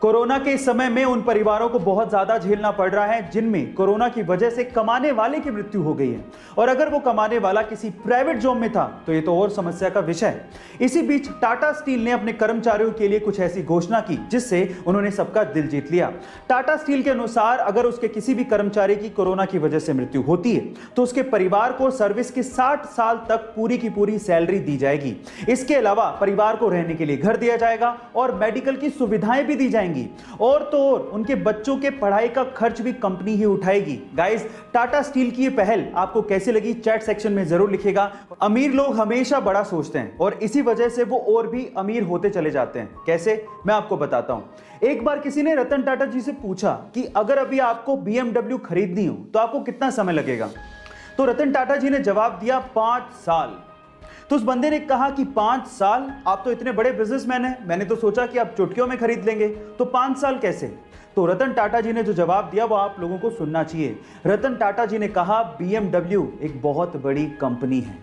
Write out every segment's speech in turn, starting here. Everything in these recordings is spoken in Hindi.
कोरोना के इस समय में उन परिवारों को बहुत ज्यादा झेलना पड़ रहा है जिनमें कोरोना की वजह से कमाने वाले की मृत्यु हो गई है, और अगर वो कमाने वाला किसी प्राइवेट जॉब में था तो ये तो और समस्या का विषय है। इसी बीच टाटा स्टील ने अपने कर्मचारियों के लिए कुछ ऐसी घोषणा की जिससे उन्होंने सबका दिल जीत लिया। टाटा स्टील के अनुसार अगर उसके किसी भी कर्मचारी की कोरोना की वजह से मृत्यु होती है तो उसके परिवार को सर्विस की 60 साल तक पूरी की पूरी सैलरी दी जाएगी। इसके अलावा परिवार को रहने के लिए घर दिया जाएगा और मेडिकल की सुविधाएं भी दी जाएंगी, और तो और उनके बच्चों के पढ़ाई का खर्च भी कंपनी ही उठाएगी। गाइस, टाटा स्टील की ये पहल आपको कैसी लगी चैट सेक्शन में जरूर लिखिएगा। अमीर लोग हमेशा बड़ा सोचते हैं और इसी वजह से वो और भी अमीर होते चले जाते हैं। कैसे, मैं आपको बताता हूं। एक बार किसी ने रतन टाटा जी से पूछा कि अगर अभी आपको BMW खरीदनी हो तो आपको कितना समय लगेगा, तो रतन टाटा जी ने जवाब दिया 5 साल। तो उस बंदे ने कहा कि 5 साल, आप तो इतने बड़े बिजनेसमैन हैं, मैंने तो सोचा कि आप चुटकियों में खरीद लेंगे, तो 5 साल कैसे? तो रतन टाटा जी ने जो जवाब दिया वो आप लोगों को सुनना चाहिए। रतन टाटा जी ने कहा BMW एक बहुत बड़ी कंपनी है।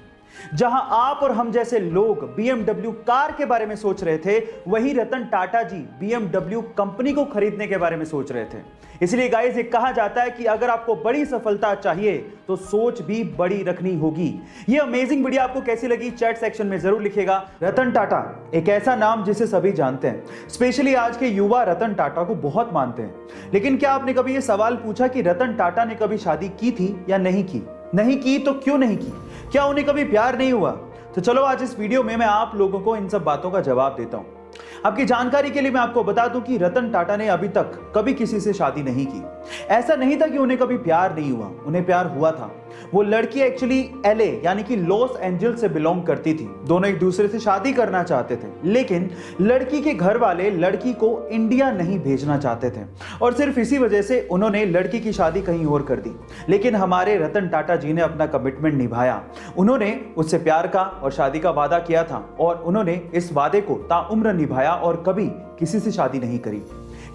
जहां आप और हम जैसे लोग BMW कार के बारे में सोच रहे थे, वही रतन टाटा जी BMW कंपनी को खरीदने के बारे में सोच रहे थे। इसलिए गाइस, ये कहा जाता है कि अगर आपको बड़ी सफलता चाहिए तो सोच भी बड़ी रखनी होगी। ये अमेजिंग वीडियो आपको कैसी लगी चैट सेक्शन में जरूर लिखिएगा। रतन टाटा एक ऐसा नाम जिसे सभी जानते हैं, स्पेशली आज के युवा रतन टाटा को बहुत मानते हैं। लेकिन क्या आपने कभी यह सवाल पूछा कि रतन टाटा ने कभी शादी की थी या नहीं की? नहीं की तो क्यों नहीं की? क्या उन्हें कभी प्यार नहीं हुआ? तो चलो आज इस वीडियो में मैं आप लोगों को इन सब बातों का जवाब देता हूं। आपकी जानकारी के लिए मैं आपको बता दूं कि रतन टाटा ने अभी तक कभी किसी से शादी नहीं की। ऐसा नहीं था कि उन्हें कभी प्यार नहीं हुआ, उन्हें प्यार हुआ था। वो लड़की एक्चुअली LA यानी कि लॉस एंजल्स से बिलोंग करती थी। दोनों एक दूसरे से शादी करना चाहते थे, लेकिन लड़की के घर वाले लड़की को इंडिया नहीं भेजना चाहते थे, और सिर्फ इसी वजह से उन्होंने लड़की की शादी कहीं और कर दी। लेकिन हमारे रतन टाटा जी ने अपना कमिटमेंट निभाया। उन्होंने उससे प्यार का और शादी का वादा किया था, और उन्होंने इस वादे को ताउम्र निभाया और कभी किसी से शादी नहीं करी।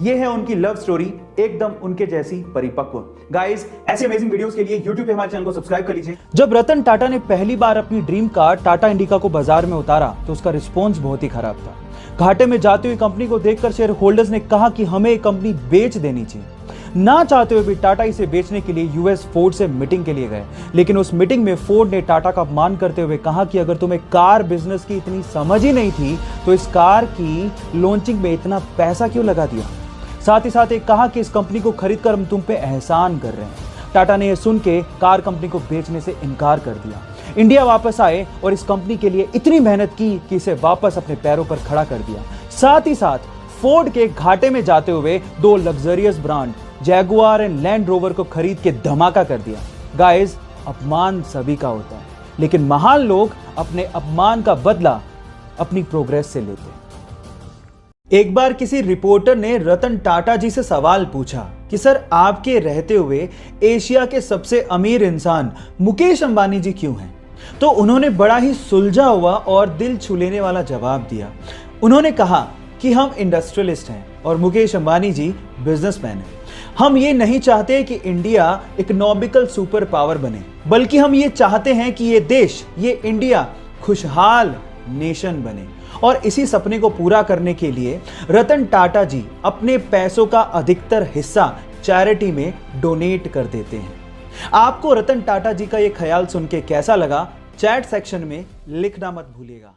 ये है उनकी लव स्टोरी, एकदम उनके जैसी परिपक्व। गाइस, ऐसे अमेजिंग वीडियोस के लिए YouTube पे हमारे चैनल को सब्सक्राइब कर लीजिए। जब रतन टाटा ने पहली बार अपनी ड्रीम कार टाटा इंडिका को बाजार में उतारा तो उसका रिस्पॉन्स बहुत ही खराब था। घाटे में जाती हुई कंपनी को देखकर शेयर होल्डर्स ने कहा कि हमें ये कंपनी बेच देनी चाहिए। ना चाहते हुए भी टाटा इसे बेचने के लिए US फोर्ड से मीटिंग के लिए गए, लेकिन उस मीटिंग में फोर्ड ने टाटा का अपमान करते हुए कहा कि अगर तुम्हें कार बिजनेस की इतनी समझ ही नहीं थी तो इस कार की लॉन्चिंग में इतना पैसा क्यों लगा दिया। साथ ही साथ एक कहा कि इस कंपनी को खरीदकर हम तुम पे एहसान कर रहे हैं। टाटा ने यह सुन के कार कंपनी को बेचने से इनकार कर दिया। इंडिया वापस आए और इस कंपनी के लिए इतनी मेहनत की कि इसे वापस अपने पैरों पर खड़ा कर दिया। साथ ही साथ फोर्ड के घाटे में जाते हुए 2 luxurious brand Jaguar and land rover को खरीद के धमाका कर दिया। गाइस, अपमान सभी का होता है, लेकिन महान लोग अपने अपमान का बदला अपनी प्रोग्रेस से लेते हैं। एक बार किसी रिपोर्टर ने रतन टाटा जी से सवाल पूछा कि सर, आपके रहते हुए एशिया के सबसे अमीर इंसान मुकेश अंबानी जी क्यों हैं? तो उन्होंने बड़ा ही सुलझा हुआ और दिल छू लेने वाला जवाब दिया। उन्होंने कहा कि हम इंडस्ट्रियलिस्ट हैं और मुकेश अंबानी जी बिजनेसमैन हैं। हम ये नहीं चाहते कि इंडिया इकोनॉमिकल सुपर पावर बने, बल्कि हम ये चाहते हैं कि ये देश, ये इंडिया खुशहाल नेशन बने। और इसी सपने को पूरा करने के लिए रतन टाटा जी अपने पैसों का अधिकतर हिस्सा चैरिटी में डोनेट कर देते हैं। आपको रतन टाटा जी का ये ख्याल सुन के कैसा लगा चैट सेक्शन में लिखना मत भूलिएगा।